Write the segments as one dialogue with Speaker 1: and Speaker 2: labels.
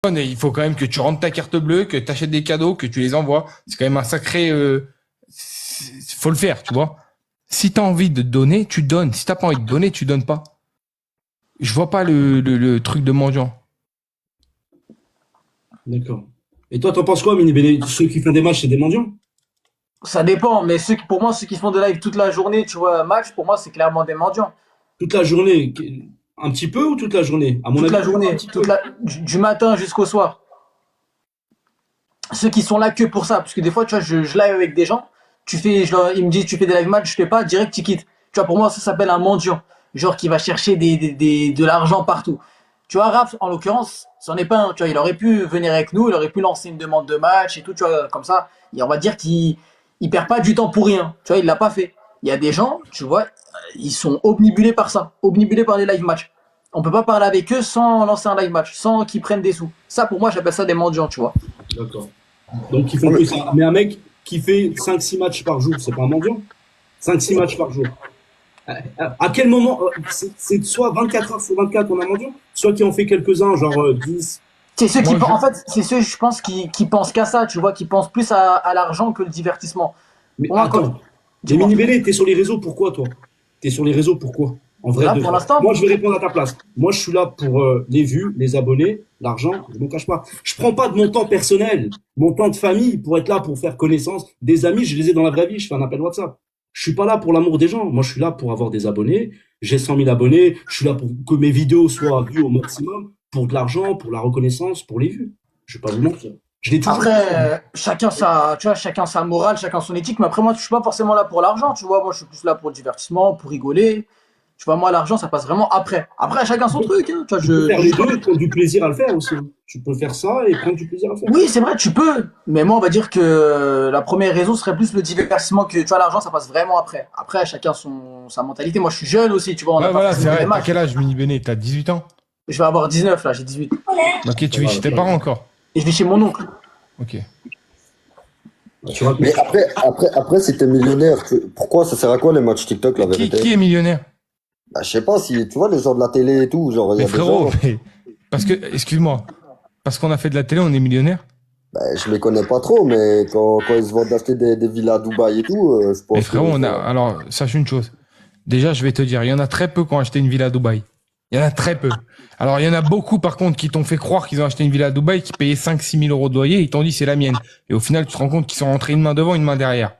Speaker 1: Et il faut quand même que tu rentres ta carte bleue, que tu achètes des cadeaux, que tu les envoies. C'est quand même un sacré... faut le faire, tu vois. Si t'as envie de donner, tu donnes. Si t'as pas envie de donner, tu donnes pas. Je vois pas le truc de mendiant.
Speaker 2: D'accord. Et toi, t'en penses quoi, Mini Bene? Ceux qui font des matchs, c'est des mendiants?
Speaker 3: Ça dépend, mais pour moi, ceux qui font de live toute la journée, tu vois, un match, pour moi, c'est clairement des mendiants.
Speaker 2: Toute la journée, un petit peu ou toute la journée? À mon
Speaker 3: Toute
Speaker 2: avis,
Speaker 3: la
Speaker 2: un
Speaker 3: journée,
Speaker 2: petit peu.
Speaker 3: du matin jusqu'au soir. Ceux qui sont là que pour ça, parce que des fois, tu vois, je live avec des gens, ils me disent, tu fais des live match, je fais pas, direct, tu quittes. Tu vois, pour moi, ça s'appelle un mendiant. Genre qui va chercher de l'argent partout. Tu vois, Raph, en l'occurrence, c'en est pas un. Tu vois, il aurait pu venir avec nous, il aurait pu lancer une demande de match et tout, tu vois, comme ça. Et on va dire il perd pas du temps pour rien. Tu vois, il l'a pas fait. Il y a des gens, tu vois, ils sont obnubilés par ça, obnubilés par les live match. On peut pas parler avec eux sans lancer un live match, sans qu'ils prennent des sous. Ça, pour moi, j'appelle ça des mendiants, tu vois.
Speaker 2: D'accord. Donc, ils
Speaker 4: Ouais,
Speaker 2: font que ça. Mais un mec qui fait 5-6 matchs par jour, c'est pas un mendiant? 5-6 matchs par jour. À quel moment, c'est soit 24 heures sur 24 on a mendiant, soit qui en fait quelques-uns, genre 10.
Speaker 3: C'est ceux qui,
Speaker 1: Moi, je...
Speaker 3: en fait, c'est ceux, je pense, qui pensent qu'à ça, tu vois, qui pensent plus à l'argent que le divertissement.
Speaker 2: Mais
Speaker 3: Pour moi,
Speaker 2: attends, les
Speaker 3: dis-moi.
Speaker 2: mini t'es sur les réseaux, pourquoi, toi? T'es sur les réseaux, pourquoi? En vrai
Speaker 3: Là,
Speaker 2: de
Speaker 3: pour
Speaker 2: vrai.
Speaker 3: l'instant,
Speaker 2: Moi, je vais répondre à ta place. Moi, je suis là pour les vues, les abonnés, l'argent, je ne me cache pas. Je prends pas de mon temps personnel, mon temps de famille pour être là, pour faire connaissance. Des amis, je les ai dans la vraie vie, je fais un appel WhatsApp. Je suis pas là pour l'amour des gens. Moi, je suis là pour avoir des abonnés. J'ai 100 000 abonnés. Je suis là pour que mes vidéos soient vues au maximum, pour de l'argent, pour la reconnaissance, pour les vues. Je vais pas vous mentir. Je l'ai toujours
Speaker 3: après,
Speaker 2: dit, hein.
Speaker 3: tu vois, chacun sa morale, chacun son éthique, mais après, moi, je suis pas forcément là pour l'argent, tu vois, moi, je suis plus là pour le divertissement, pour rigoler. Tu vois, moi, l'argent, ça passe vraiment après. Après, chacun son truc, hein, tu vois,
Speaker 2: Tu peux faire les deux et prendre du plaisir à le faire aussi. Tu peux faire ça et prendre du plaisir à le faire.
Speaker 3: Oui, c'est vrai, tu peux, mais moi, on va dire que la première raison serait plus le divertissement que, tu vois, l'argent, ça passe vraiment après. Après, chacun sa mentalité. Moi, je suis jeune aussi, tu vois, on n'a
Speaker 1: Ouais,
Speaker 3: pas
Speaker 1: voilà,
Speaker 3: forcément
Speaker 1: c'est
Speaker 3: le
Speaker 1: vrai.
Speaker 3: même
Speaker 1: T'as
Speaker 3: âge.
Speaker 1: quel âge, Mini Béné? T'as 18 ans?
Speaker 3: Je vais avoir 19 là, j'ai 18.
Speaker 1: Ok, tu vis chez tes parents encore.
Speaker 3: Et je vais chez mon oncle.
Speaker 1: Ok.
Speaker 2: Tu racontes.
Speaker 4: mais après, si t'es millionnaire, pourquoi ça sert à quoi les matchs TikTok, la
Speaker 1: Qui,
Speaker 4: vérité?
Speaker 1: qui est millionnaire?
Speaker 4: Bah, je sais pas si, tu vois, les gens de la télé et tout, genre, il y
Speaker 1: Mais
Speaker 4: a des gens,
Speaker 1: frérot, parce que, excuse-moi, parce qu'on a fait de la télé, on est millionnaire.
Speaker 4: bah, je les connais pas trop, mais quand ils se vendent d'acheter des villas à Dubaï et tout, je
Speaker 1: Mais
Speaker 4: pense que,
Speaker 1: frérot, alors, sache une chose. Déjà, je vais te dire, il y en a très peu qui ont acheté une villa à Dubaï. Il y en a très peu. Alors, il y en a beaucoup, par contre, qui t'ont fait croire qu'ils ont acheté une villa à Dubaï, qui payaient 5 000 6 000 € de loyer, et ils t'ont dit c'est la mienne. Et au final, tu te rends compte qu'ils sont rentrés une main devant, une main derrière.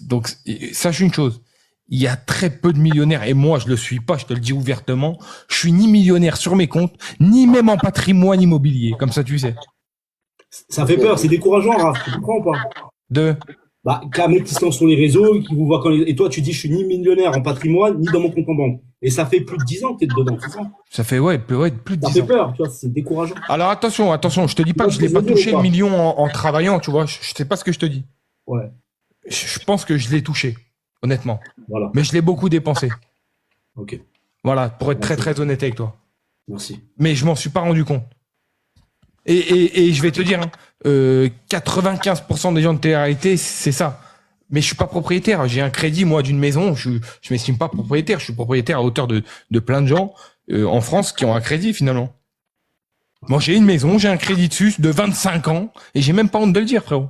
Speaker 1: Donc, sache une chose. Il y a très peu de millionnaires, et moi, je le suis pas, je te le dis ouvertement. Je suis ni millionnaire sur mes comptes, ni même en patrimoine immobilier. Comme ça, tu sais.
Speaker 2: Ça fait peur, c'est décourageant, Raph. Tu comprends ou pas?
Speaker 1: De,
Speaker 2: Bah, qu'un mec qui se lance sur les réseaux, qui vous voit et toi, tu dis, je suis ni millionnaire en patrimoine, ni dans mon compte en banque. Et ça fait plus de 10 ans que t'es dedans, c'est ça?
Speaker 1: ça fait, ouais, plus de
Speaker 2: Ça
Speaker 1: 10
Speaker 2: fait
Speaker 1: ans.
Speaker 2: peur, tu vois, c'est décourageant.
Speaker 1: Alors, attention, je te dis
Speaker 2: Tu
Speaker 1: pas
Speaker 2: vois
Speaker 1: que
Speaker 2: ce
Speaker 1: je
Speaker 2: que
Speaker 1: l'ai
Speaker 2: je
Speaker 1: pas
Speaker 2: veux dire ou
Speaker 1: touché le
Speaker 2: pas?
Speaker 1: million en travaillant, tu vois. Je sais pas ce que je te dis.
Speaker 2: Ouais,
Speaker 1: Je pense que je l'ai touché, honnêtement.
Speaker 2: voilà.
Speaker 1: Mais je l'ai beaucoup dépensé.
Speaker 2: Ok,
Speaker 1: Voilà, pour être très
Speaker 2: merci.
Speaker 1: très honnête avec toi.
Speaker 2: Merci.
Speaker 1: Mais je m'en suis pas rendu compte. Et je vais te dire, hein, 95% des gens de télé-réalité, c'est ça. Mais je suis pas propriétaire. J'ai un crédit, moi, d'une maison. Je m'estime pas propriétaire. Je suis propriétaire à hauteur de plein de gens en France qui ont un crédit, finalement. Moi, j'ai une maison, j'ai un crédit dessus de 25 ans et j'ai même pas honte de le dire, frérot.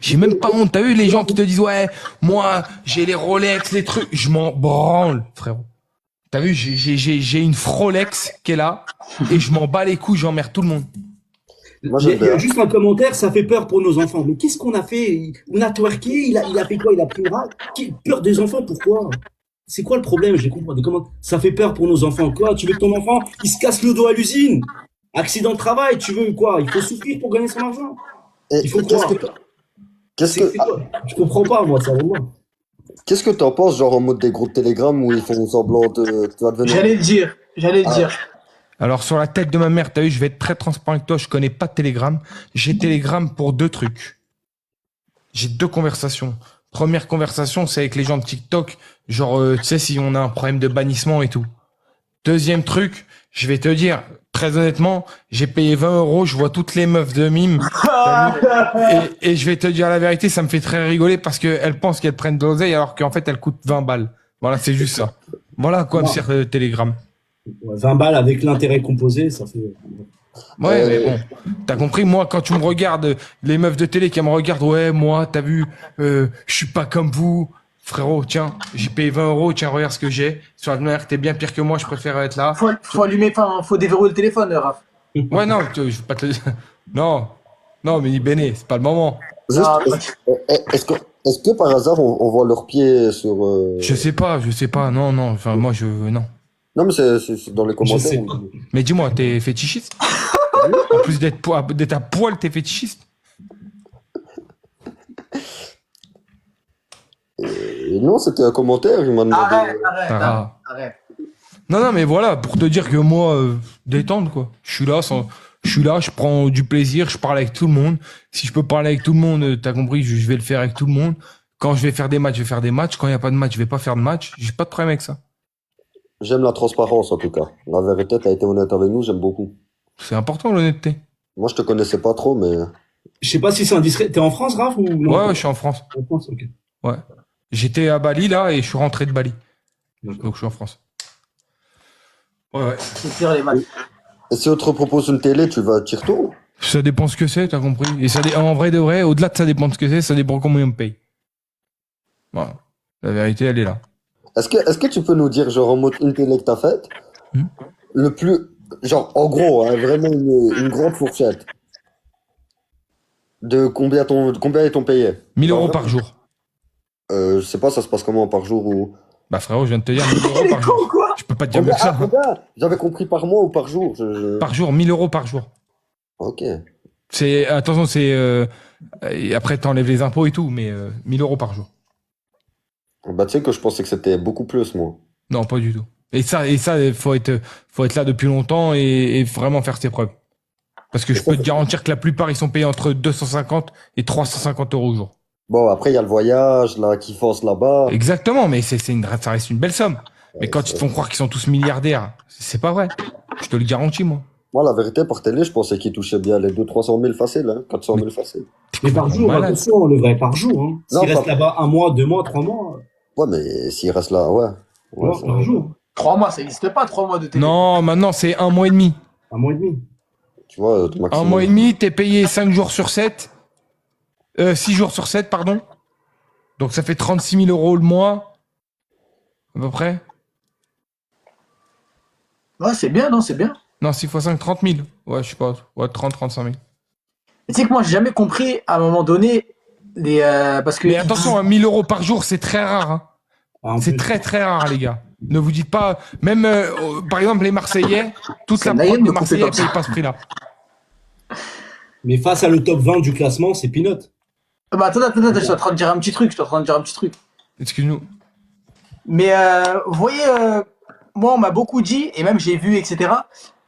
Speaker 1: J'ai même pas honte. T'as vu les gens qui te disent, ouais, moi, j'ai les Rolex, les trucs. Je m'en branle, frérot. T'as vu, j'ai une Frolex qui est là et je m'en bats les couilles, j'emmerde tout le monde.
Speaker 4: moi,
Speaker 2: Il y, a,
Speaker 4: j'aime
Speaker 2: il y a
Speaker 4: bien.
Speaker 2: juste un commentaire, ça fait peur pour nos enfants. Mais qu'est-ce qu'on a fait? On a twerké, il a fait quoi? Il a pris une rate? Peur des enfants, pourquoi? C'est quoi le problème? Je comprends. Comment ça fait peur pour nos enfants? Quoi? Tu veux que ton enfant, il se casse le dos à l'usine? Accident de travail, tu veux quoi? Il faut souffrir pour gagner son argent. Il faut
Speaker 4: Et
Speaker 2: croire.
Speaker 4: qu'est-ce que,
Speaker 2: C'est quoi? Je comprends pas, moi, ça, vraiment.
Speaker 4: qu'est-ce que t'en penses, genre, en mode des groupes Telegram où ils font semblant de, tu vas devenir,
Speaker 3: J'allais le
Speaker 4: ah,
Speaker 3: dire.
Speaker 1: Alors sur la tête de ma mère, t'as vu, je vais être très transparent avec toi, je connais pas Telegram. J'ai Telegram pour deux trucs. J'ai deux conversations. Première conversation, c'est avec les gens de TikTok, genre, tu sais, si on a un problème de bannissement et tout. Deuxième truc, je vais te dire, très honnêtement, j'ai payé 20 €, je vois toutes les meufs de mime, t'as vu, et je vais te dire la vérité, ça me fait très rigoler parce qu'elles pensent qu'elles prennent de l'oseille alors qu'en fait elles coûtent 20 balles. Voilà, c'est juste ça. Voilà à quoi me
Speaker 2: Non,
Speaker 1: sert Telegram.
Speaker 2: Ouais, 20 balles avec l'intérêt composé, ça fait.
Speaker 1: Ouais, mais bon, t'as compris, moi, quand tu me regardes, les meufs de télé qui me regardent, ouais, moi, t'as vu, je suis pas comme vous. Frérot, tiens, j'ai payé 20 euros, tiens, regarde ce que j'ai. Sur la manière, t'es bien pire que moi, je préfère être là.
Speaker 3: Faut allumer, enfin, faut déverrouiller le téléphone, Raph.
Speaker 1: Ouais, non, je vais pas te le dire. Non, non, mais Béné, c'est pas le moment.
Speaker 4: Juste,
Speaker 3: Non,
Speaker 4: est-ce que par hasard on voit leurs pieds sur.
Speaker 1: Je sais pas, non, non, enfin, moi, non.
Speaker 4: Non, mais c'est dans les
Speaker 2: Je sais
Speaker 4: commentaires.
Speaker 2: pas.
Speaker 1: Mais dis-moi, t'es fétichiste? En plus d'être à poil, t'es fétichiste?
Speaker 4: Et non, c'était un commentaire, il m'a demandé.
Speaker 3: Arrête.
Speaker 1: Non, non, mais voilà, pour te dire que moi, détendre, quoi. Je suis là, je prends du plaisir, je parle avec tout le monde. Si je peux parler avec tout le monde, t'as compris, je vais le faire avec tout le monde. Quand je vais faire des matchs, je vais faire des matchs. Quand il n'y a pas de match, je vais pas faire de match. J'ai pas de problème avec ça.
Speaker 4: J'aime la transparence, en tout cas. La vérité, t'as été honnête avec nous, j'aime beaucoup.
Speaker 1: C'est important, l'honnêteté.
Speaker 4: Moi, je te connaissais pas trop, mais.
Speaker 2: Je sais pas si c'est indiscret. T'es en France, Raph, ou non?
Speaker 1: Ouais, ouais, je suis en France.
Speaker 2: En France, ok.
Speaker 1: Ouais. J'étais à Bali, là, et je suis rentré de Bali.
Speaker 2: D'accord.
Speaker 1: Donc, je suis en France. Ouais, ouais.
Speaker 3: C'est pire les matchs.
Speaker 4: Et si on te propose une télé, t'y retournes?
Speaker 1: Ça dépend ce que c'est, t'as compris. Et en vrai de vrai, au-delà de ça dépend de ce que c'est, ça dépend combien on me paye. Voilà. La vérité, elle est là.
Speaker 4: Est-ce que tu peux nous dire, genre, en mode une télé que t'as faite,
Speaker 1: Hmm.
Speaker 4: le plus. Genre, en gros, hein, vraiment une grande fourchette. De combien ils t'ont payé?
Speaker 1: 1000
Speaker 4: Genre,
Speaker 1: euros par jour.
Speaker 4: je sais pas, ça se passe comment par jour ou.
Speaker 1: Bah, frérot, je viens de te dire 1000 euros
Speaker 3: Il est
Speaker 1: par
Speaker 3: con
Speaker 1: jour.
Speaker 3: ou quoi?
Speaker 1: Je peux pas te dire mieux que ça.
Speaker 4: Combien? J'avais compris par mois ou par jour.
Speaker 1: Par jour, 1000 euros par jour.
Speaker 4: Ok.
Speaker 1: Attention, et après, t'enlèves les impôts et tout, mais 1000 euros par jour.
Speaker 4: Bah, tu sais que je pensais que c'était beaucoup plus, moi.
Speaker 1: Non, pas du tout. Et ça, faut être là depuis longtemps et vraiment faire ses preuves. Parce que je peux te garantir que la plupart, ils sont payés entre 250 et 350 euros au jour.
Speaker 4: Bon, après, il y a le voyage, là, qui force là-bas.
Speaker 1: Exactement, mais ça reste une belle somme. Mais quand ils te font croire qu'ils sont tous milliardaires, c'est pas vrai. Je te le garantis, moi.
Speaker 4: Moi, la vérité, par télé, je pensais qu'ils touchaient bien les 200 000 faciles, hein, 400 000 faciles.
Speaker 2: Mais par jour,
Speaker 1: Malade.
Speaker 2: attention, le vrai par jour. Hein.
Speaker 4: Non,
Speaker 2: S'il reste
Speaker 4: pas-
Speaker 2: là-bas 1 mois, 2 mois, 3 mois,
Speaker 4: Ouais, mais s'ils restent là, ouais. Ouais, ça
Speaker 2: par
Speaker 4: va.
Speaker 2: jour.
Speaker 3: 3 mois, ça n'existe pas, 3 mois de télé.
Speaker 1: Non, maintenant, c'est 1 mois et demi.
Speaker 2: 1 mois et demi.
Speaker 4: Tu vois,
Speaker 1: Un
Speaker 4: maximum.
Speaker 1: mois et demi, t'es payé 5 jours sur 7. 6 jours sur 7, pardon. Donc ça fait 36 000 euros le mois. À peu près.
Speaker 3: Ouais, c'est bien, non, c'est bien.
Speaker 1: Non, 6 fois 5, 30 000. Ouais, je sais pas. Ouais, 30, 35 000.
Speaker 3: Et tu sais que moi, j'ai jamais compris, à un moment donné, parce que.
Speaker 1: Mais attention, 1000 euros par jour, c'est très rare. Hein.
Speaker 2: Ah, en
Speaker 1: C'est
Speaker 2: plus,
Speaker 1: très très rare, les gars. Ne vous dites pas, même par exemple les Marseillais, toute
Speaker 3: C'est
Speaker 1: la
Speaker 3: naïf
Speaker 1: prod
Speaker 3: de
Speaker 1: des
Speaker 3: couper
Speaker 1: Marseillais
Speaker 3: comme ça.
Speaker 1: paye pas ce prix-là.
Speaker 2: Mais face à le top 20 du classement, c'est peanut.
Speaker 3: Bah, attends, je suis en train de dire un petit truc,
Speaker 1: Excuse-nous.
Speaker 3: Mais vous voyez, moi, on m'a beaucoup dit, et même j'ai vu, etc.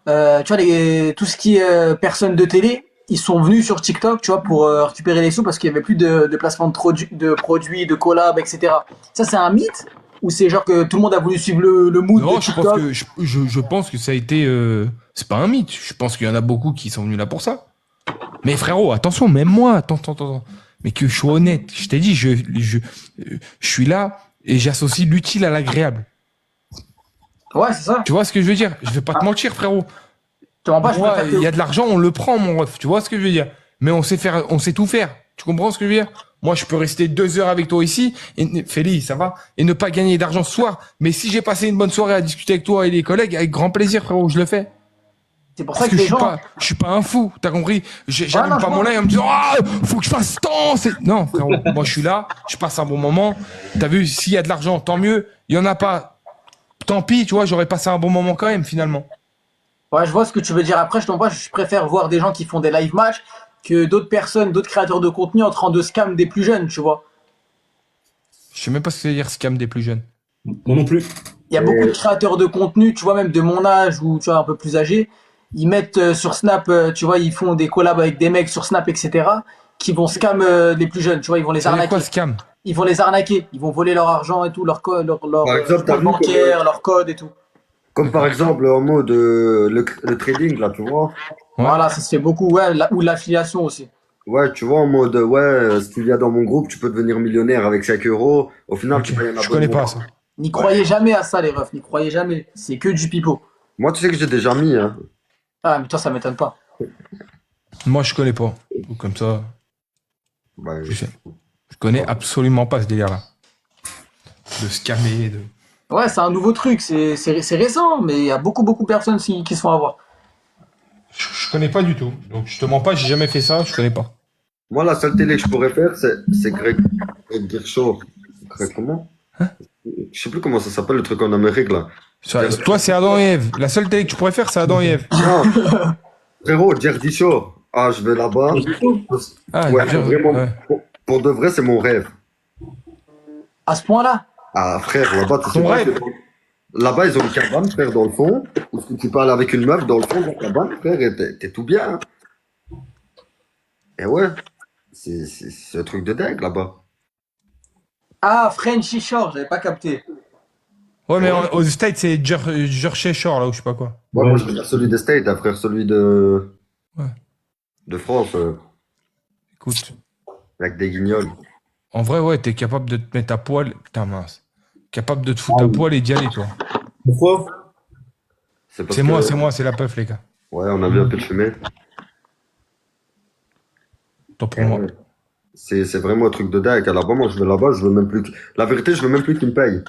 Speaker 3: Tu vois, tout ce qui est personnes de télé, ils sont venus sur TikTok, tu vois, pour récupérer les sous parce qu'il y avait plus de placement de produits, de collabs, etc. Ça, c'est un mythe ou c'est genre que tout le monde a voulu suivre le mood
Speaker 1: Non,
Speaker 3: de
Speaker 1: je pense
Speaker 3: TikTok?
Speaker 1: que je pense que ça a été. C'est pas un mythe. Je pense qu'il y en a beaucoup qui sont venus là pour ça. Mais frérot, attention, même moi, attends. Mais que je sois honnête, je t'ai dit, je suis là et j'associe l'utile à l'agréable.
Speaker 3: Ouais, c'est ça.
Speaker 1: Tu vois ce que je veux dire? Je vais pas te mentir, frérot.
Speaker 3: Tu vois pas, je
Speaker 1: Moi,
Speaker 3: préfère
Speaker 1: il y a de l'argent, on le prend, mon ref. Tu vois ce que je veux dire? Mais on sait tout faire. Tu comprends ce que je veux dire? Moi, je peux rester 2 heures avec toi ici, et Félix, ça va, et ne pas gagner d'argent ce soir. Mais si j'ai passé une bonne soirée à discuter avec toi et les collègues, avec grand plaisir, frérot, je le fais.
Speaker 3: C'est pour ça
Speaker 1: Parce
Speaker 3: que
Speaker 1: que
Speaker 3: les gens.
Speaker 1: je suis pas un fou, t'as compris? J'allume
Speaker 3: non,
Speaker 1: pas
Speaker 3: je
Speaker 1: mon
Speaker 3: vois.
Speaker 1: live en me disant, ah, faut que je fasse tant. Non, frérot, moi, je suis là, je passe un bon moment. T'as vu, s'il y a de l'argent, tant mieux. Il y en a pas, tant pis, tu vois, j'aurais passé un bon moment quand même, finalement.
Speaker 3: Ouais, je vois ce que tu veux dire. Après, je préfère voir des gens qui font des live match que d'autres personnes, d'autres créateurs de contenu en train de scam des plus jeunes, tu vois.
Speaker 1: Je sais même pas ce que c'est dire scam des plus jeunes.
Speaker 2: Moi non plus.
Speaker 3: Il y a beaucoup de créateurs de contenu, tu vois, même de mon âge ou tu vois un peu plus âgés, ils mettent sur Snap, tu vois, ils font des collabs avec des mecs sur Snap, etc., qui vont scam les plus jeunes, tu vois, ils vont les
Speaker 1: Ça veut dire
Speaker 3: arnaquer.
Speaker 1: quoi, scam?
Speaker 3: Ils vont les arnaquer, ils vont voler leur argent et tout, leur code, leur
Speaker 4: Par exemple, t'as
Speaker 3: compte
Speaker 4: vu
Speaker 3: bancaire, leur code et tout.
Speaker 4: Comme par exemple, en mode le trading, là, tu vois.
Speaker 1: Ouais.
Speaker 3: Voilà, ça se fait beaucoup, ouais, ou l'affiliation aussi.
Speaker 4: Ouais, tu vois, en mode, si tu viens dans mon groupe, tu peux devenir millionnaire avec 5 euros. Au final,
Speaker 1: Ok.
Speaker 4: tu payes un
Speaker 1: Je connais
Speaker 4: abonnement.
Speaker 1: pas ça.
Speaker 3: N'y croyez jamais à ça, les refs, n'y croyez jamais. C'est que du pipeau.
Speaker 4: Moi, tu sais que j'ai déjà mis, hein.
Speaker 3: Ah, mais toi, ça m'étonne pas.
Speaker 1: Moi, je connais pas. Donc, comme ça,
Speaker 4: Bah,
Speaker 1: je sais. Je connais absolument pas ce délire-là. De scammer, de...
Speaker 3: Ouais, c'est un nouveau truc, c'est récent, mais il y a beaucoup de personnes qui se font avoir.
Speaker 1: Je connais pas du tout. Donc, je te mens pas, j'ai jamais fait ça, je connais pas.
Speaker 4: moi, la seule télé que je pourrais faire, c'est Greg Gershaw. Greg, comment? Je sais plus comment ça s'appelle, le truc en Amérique, là.
Speaker 1: Toi, c'est Adam et Ève. La seule télé que tu pourrais faire, c'est Adam et Ève.
Speaker 4: Non, frérot, Jersey Shore. Ah, je vais là-bas.
Speaker 2: Et du coup,
Speaker 1: Ah,
Speaker 4: Ouais, vraiment,
Speaker 1: ouais.
Speaker 4: pour de vrai, c'est mon rêve.
Speaker 3: À ce point-là?
Speaker 4: Ah, frère, là-bas, tu sais
Speaker 1: Ton
Speaker 4: pas
Speaker 1: rêve?
Speaker 4: là-bas, ils ont une cabane, frère, dans le fond. Où tu parles avec une meuf dans le fond de la cabane, frère, et t'es tout bien, hein. Et ouais, c'est un truc de dingue, là-bas.
Speaker 3: Ah, Frenchy Shore, j'avais pas capté.
Speaker 1: Ouais, mais
Speaker 4: Ouais.
Speaker 1: aux States, c'est Jersey Shore, là, ou je sais pas quoi.
Speaker 4: Ouais,
Speaker 2: ouais.
Speaker 4: moi, je préfère celui des States, hein, frère, celui
Speaker 1: Ouais.
Speaker 4: de France,
Speaker 1: Écoute,
Speaker 4: avec des guignols.
Speaker 1: en vrai, ouais, t'es capable de te mettre à poil. Putain, mince. Capable de te
Speaker 2: Ah
Speaker 1: foutre à
Speaker 2: oui.
Speaker 1: poil et d'y aller, toi.
Speaker 2: Pourquoi?
Speaker 4: C'est parce que,
Speaker 1: C'est moi, c'est la puff, les gars.
Speaker 4: ouais, on a vu un peu de fumée.
Speaker 1: Toi pour
Speaker 4: Et
Speaker 1: moi.
Speaker 4: ouais, c'est vraiment un truc de dingue. À là-bas, moi, je vais là-bas, je veux même plus la vérité, je veux même plus qu'ils me payent.